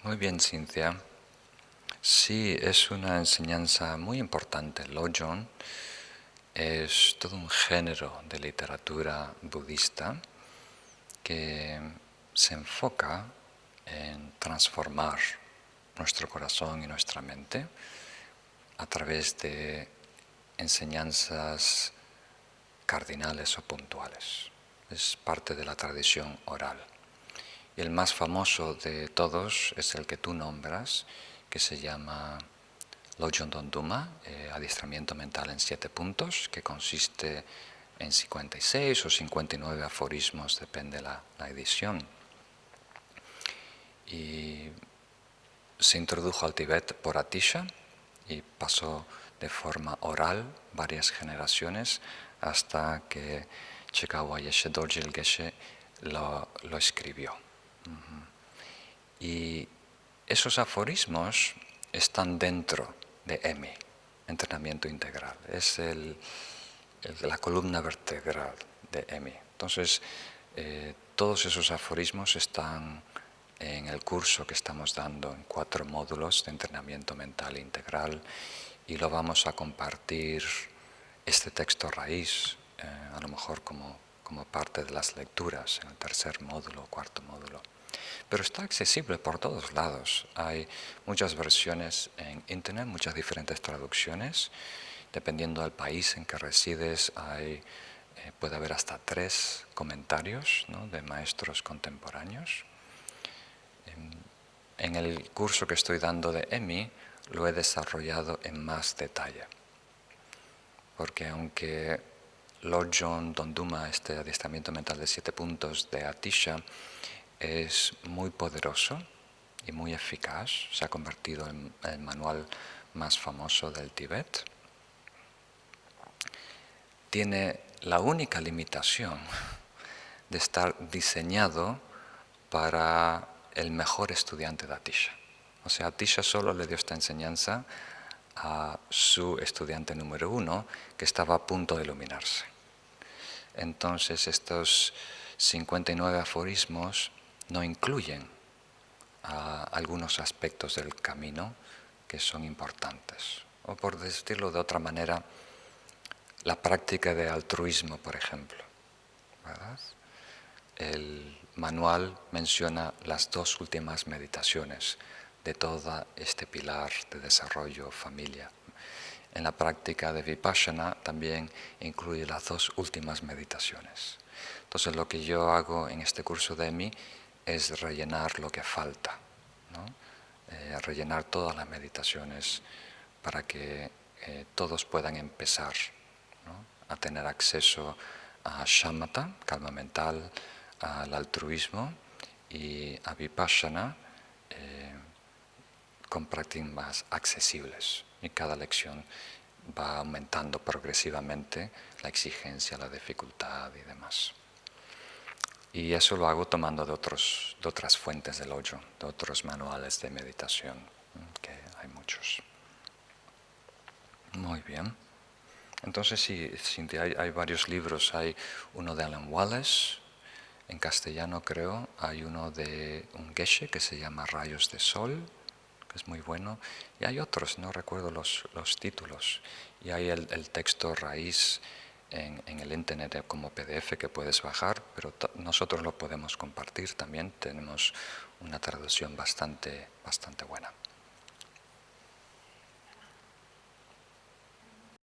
Muy bien, Cintia. Sí, es una enseñanza muy importante. Lojong es todo un género de literatura budista que se enfoca en transformar nuestro corazón y nuestra mente a través de enseñanzas cardinales o puntuales. Es parte de la tradición oral. Y el más famoso de todos es el que tú nombras, que se llama Lojong Donduma, adiestramiento mental en 7 puntos, que consiste en 56 o 59 aforismos, depende la edición. Y se introdujo al Tíbet por Atisha y pasó de forma oral varias generaciones hasta que Chekawa Yeshe Dorjil Geshe lo escribió. Y esos aforismos están dentro de EMI, entrenamiento integral. Es la columna vertebral de EMI. Entonces, todos esos aforismos están en el curso que estamos dando en 4 módulos de entrenamiento mental integral y lo vamos a compartir este texto raíz, a lo mejor como parte de las lecturas en el 3er módulo o 4.º módulo. Pero está accesible por todos lados. Hay muchas versiones en internet, muchas diferentes traducciones. Dependiendo del país en que resides, puede haber hasta 3 comentarios, ¿no?, de maestros contemporáneos. En el curso que estoy dando de EMI lo he desarrollado en más detalle. Porque aunque Lojong Donduma, este adiestramiento mental de 7 puntos de Atisha, es muy poderoso y muy eficaz, se ha convertido en el manual más famoso del Tíbet, tiene la única limitación de estar diseñado para el mejor estudiante de Atisha. O sea, Atisha solo le dio esta enseñanza a su estudiante número 1, que estaba a punto de iluminarse. Entonces, estos 59 aforismos no incluyen algunos aspectos del camino que son importantes. O por decirlo de otra manera, la práctica de altruismo, por ejemplo, ¿verdad? El manual menciona las 2 últimas meditaciones de todo este pilar de desarrollo familia. En la práctica de Vipassana también incluye las 2 últimas meditaciones. Entonces lo que yo hago en este curso de EMI es rellenar lo que falta, ¿no? Rellenar todas las meditaciones para que todos puedan empezar, ¿no?, a tener acceso a shamatha, calma mental, al altruismo y a Vipassana con prácticas más accesibles. Y cada lección va aumentando progresivamente la exigencia, la dificultad y demás. Y eso lo hago tomando de otras fuentes de Lojong, de otros manuales de meditación, que hay muchos. Muy bien. Entonces sí, Cintia, hay varios libros. Hay uno de Alan Wallace, en castellano creo. Hay uno de un geshe que se llama Rayos de Sol, que es muy bueno. Y hay otros, no recuerdo los títulos. Y hay el texto raíz en el internet como PDF que puedes bajar, pero nosotros lo podemos compartir también. Tenemos una traducción bastante buena.